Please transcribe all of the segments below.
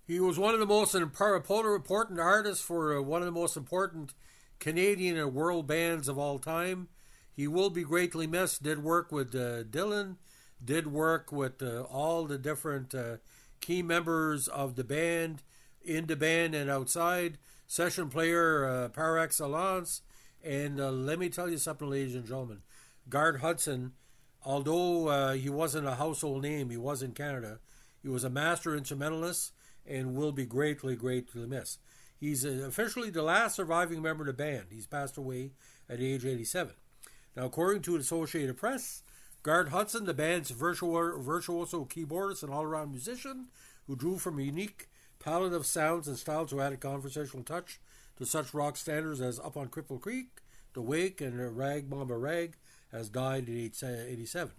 He was one of the most important artists for one of the most important Canadian and world bands of all time. He will be greatly missed. Did work with Dylan, did work with all the different key members of the band, in the band and outside. Session player par excellence. And let me tell you something, ladies and gentlemen. Garth Hudson, although he wasn't a household name, he was in Canada, he was a master instrumentalist and will be greatly, greatly missed. He's officially the last surviving member of the band. He's passed away at age 87. Now, according to the Associated Press, Garth Hudson, the band's virtuoso keyboardist and all-around musician, who drew from a unique palette of sounds and styles who added conversational touch to such rock standards as Up on Cripple Creek, The Wake, and Rag Mama Rag, has died at age 87.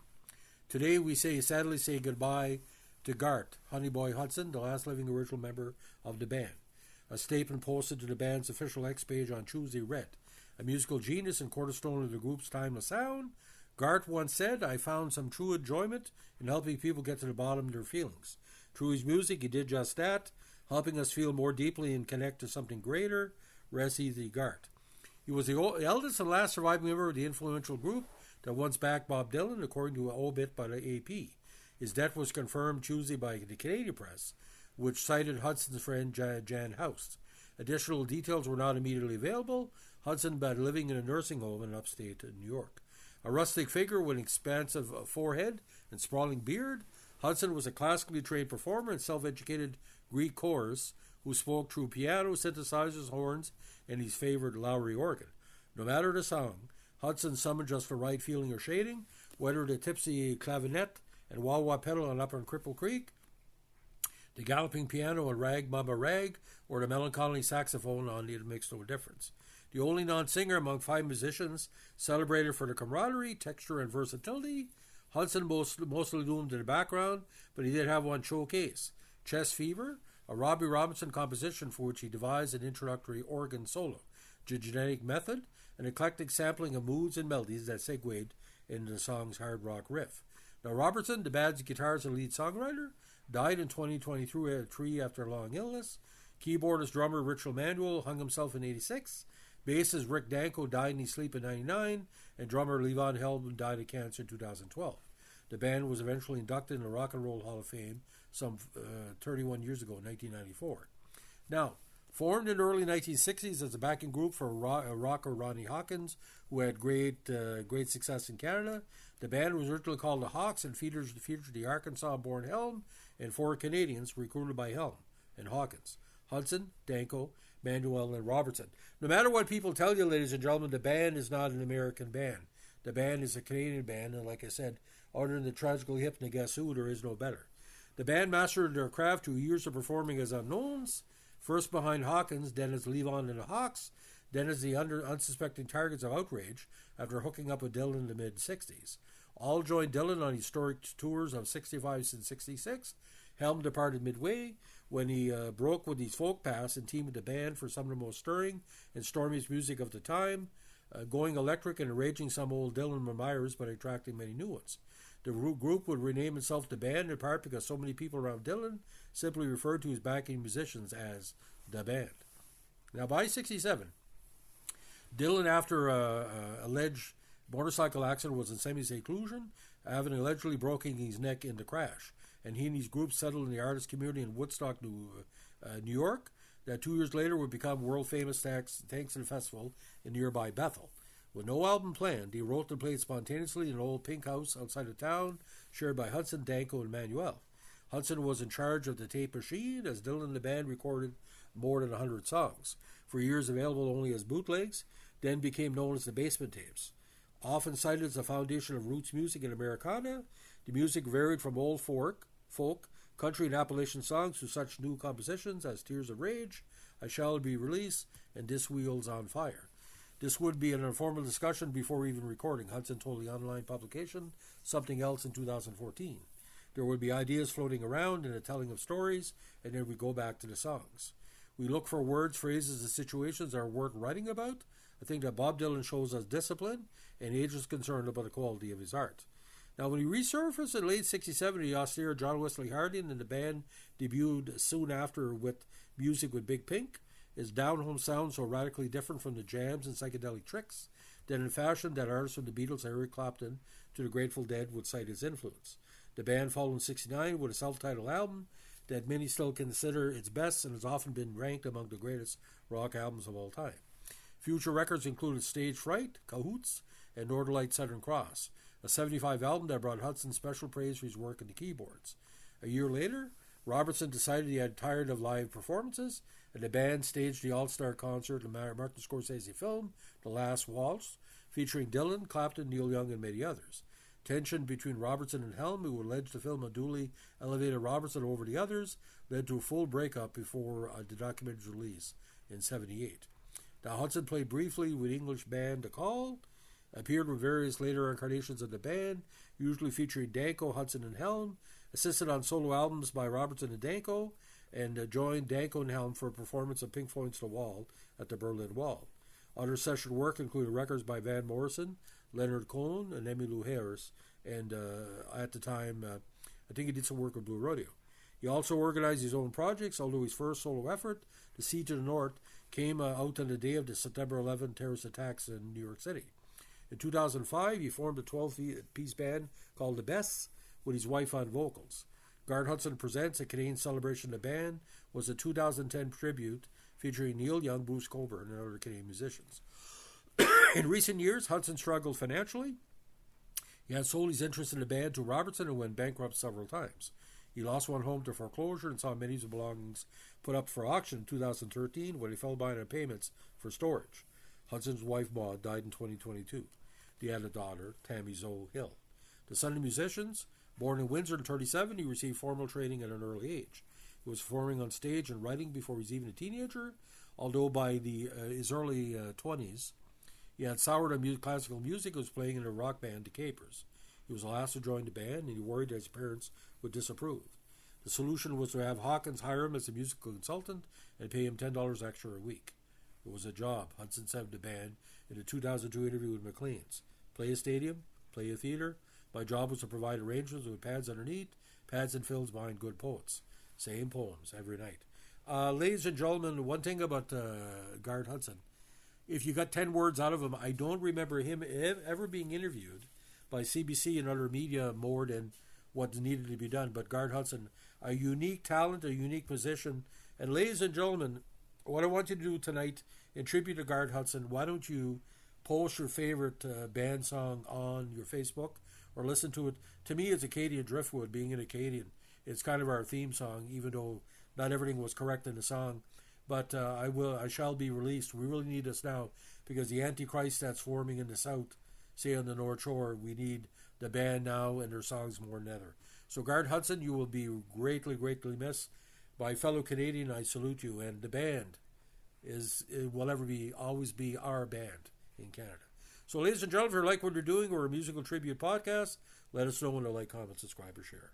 Today, we sadly say goodbye to Garth Honeyboy Hudson, the last living original member of the band. A statement posted to the band's official X page on Tuesday read, "A musical genius and cornerstone of the group's timeless sound, Garth once said, 'I found some true enjoyment in helping people get to the bottom of their feelings.' Through his music, he did just that, helping us feel more deeply and connect to something greater. Rest easy, Garth." He was the eldest and last surviving member of the influential group that once backed Bob Dylan, according to an obit by the AP. His death was confirmed Tuesday by the Canadian press, which cited Hudson's friend Jan Houst. Additional details were not immediately available. Hudson been living in a nursing home in upstate New York. A rustic figure with an expansive forehead and sprawling beard, Hudson was a classically trained performer and self-educated Greek chorus who spoke through piano, synthesizers, horns, and his favorite Lowry organ. No matter the song, Hudson summoned just the right feeling or shading, whether the tipsy clavinet and wah-wah pedal on Up on Cripple Creek, the galloping piano on Rag Mama Rag, or the melancholy saxophone on It Makes No Difference. The only non-singer among 5 musicians celebrated for their camaraderie, texture, and versatility. Hudson mostly loomed in the background, but he did have one showcase, Chest Fever, a Robbie Robinson composition for which he devised an introductory organ solo, the genetic method, an eclectic sampling of moods and melodies that segued into the song's hard rock riff. Now, Robertson, the band's guitarist and lead songwriter, died in 2023 after a long illness. Keyboardist drummer Richard Manuel hung himself in 86. Bassist Rick Danko died in his sleep in 99. And drummer Levon Helm died of cancer in 2012. The band was eventually inducted in the Rock and Roll Hall of Fame some 31 years ago, in 1994. Now, formed in the early 1960s as a backing group for rocker Ronnie Hawkins, who had great success in Canada, the band was originally called the Hawks and featured the Arkansas-born Helm and 4 Canadians recruited by Helm and Hawkins: Hudson, Danko, Manuel, and Robertson. No matter what people tell you, ladies and gentlemen, the band is not an American band. The band is a Canadian band, and like I said, other than the tragically hip and the Guess Who, there is no better. The band mastered their craft through years of performing as unknowns, first behind Hawkins, then as Levon and the Hawks, then as the unsuspecting targets of outrage after hooking up with Dylan in the mid-60s. All joined Dylan on historic tours of 65 and 66. Helm departed midway when he broke with his folk pass and teamed with the band for some of the most stirring and stormiest music of the time, going electric and enraging some old Dylan admirers but attracting many new ones. The group would rename itself the band in part because so many people around Dylan simply referred to his backing musicians as the band. Now, by 67, Dylan, after alleged motorcycle accident, was in semi-seclusion, having allegedly broken his neck in the crash. And he and his group settled in the artist community in Woodstock, New York, that 2 years later would become world-famous thanks to the festival in nearby Bethel. With no album planned, he wrote and played spontaneously in an old pink house outside of town, shared by Hudson, Danko, and Manuel. Hudson was in charge of the tape machine, as Dylan and the band recorded more than 100 songs, for years available only as bootlegs, then became known as the basement tapes. Often cited as the foundation of roots music in Americana, the music varied from old folk, country and Appalachian songs to such new compositions as Tears of Rage, I Shall Be Released, and This Wheel's on Fire. This would be an informal discussion before even recording, Hudson told the online publication Something Else in 2014. There would be ideas floating around and a telling of stories, and then we go back to the songs. We look for words, phrases, and situations that are worth writing about. I think that Bob Dylan shows us discipline, and age is concerned about the quality of his art. Now, when he resurfaced in late 67, the austere John Wesley Harding and the band debuted soon after with music with Big Pink. His down-home sound so radically different from the jams and psychedelic tricks that in fashion that artists from the Beatles, Eric Clapton, to the Grateful Dead would cite his influence. The band followed in 69 with a self-titled album that many still consider its best and has often been ranked among the greatest rock albums of all time. Future records included Stage Fright, Cahoots, and Northern Light Southern Cross, a 75 album that brought Hudson special praise for his work on the keyboards. A year later, Robertson decided he had tired of live performances, and the band staged the all-star concert in Martin Scorsese film, The Last Waltz, featuring Dylan, Clapton, Neil Young, and many others. Tension between Robertson and Helm, who alleged the film unduly elevated Robertson over the others, led to a full breakup before the documentary's release in 78. Now, Hudson played briefly with English band The Call, appeared with various later incarnations of the band, usually featuring Danko, Hudson, and Helm, assisted on solo albums by Robertson and Danko, and joined Danko and Helm for a performance of Pink Floyd's The Wall at the Berlin Wall. Other session work included records by Van Morrison, Leonard Cohen, and Emmylou Harris, and at the time, I think he did some work with Blue Rodeo. He also organized his own projects, although his first solo effort, The Sea to the North, came out on the day of the September 11 terrorist attacks in New York City. In 2005, he formed a 12-piece band called The Bests with his wife on vocals. Garth Hudson Presents, a Canadian celebration of the band, was a 2010 tribute featuring Neil Young, Bruce Cockburn, and other Canadian musicians. In recent years, Hudson struggled financially. He had sold his interest in the band to Robertson and went bankrupt several times. He lost one home to foreclosure and saw many of his belongings put up for auction in 2013 when he fell behind on payments for storage. Hudson's wife, Maud, died in 2022. They had a daughter, Tammy Zoe Hill. The son of musicians, born in Windsor in 1937, he received formal training at an early age. He was performing on stage and writing before he was even a teenager, although by his early 20s, he had soured on classical music and was playing in a rock band, The Capers. He was the last to join the band, and he worried that his parents would disapprove. The solution was to have Hawkins hire him as a musical consultant and pay him $10 extra a week. It was a job, Hudson said of the band in a 2002 interview with Maclean's. Play a stadium, play a theater. My job was to provide arrangements with pads underneath, pads and fills behind good poets. Same poems every night. Ladies and gentlemen, one thing about Garth Hudson. If you got 10 words out of him, I don't remember him ever being interviewed by CBC and other media more than what needed to be done. But Garth Hudson, a unique talent, a unique musician. And ladies and gentlemen, what I want you to do tonight, in tribute to Garth Hudson, why don't you post your favorite band song on your Facebook or listen to it. To me, it's Acadian Driftwood, being an Acadian. It's kind of our theme song, even though not everything was correct in the song. But I shall be released. We really need this now because the Antichrist that's forming in the South, say on the North Shore, we need the band now and their songs more than ever. So Garth Hudson, you will be greatly, greatly missed. By fellow Canadian, I salute you. And the band will always be our band in Canada. So ladies and gentlemen, if you like what you're doing or a musical tribute podcast, let us know in the like, comment, subscribe, or share.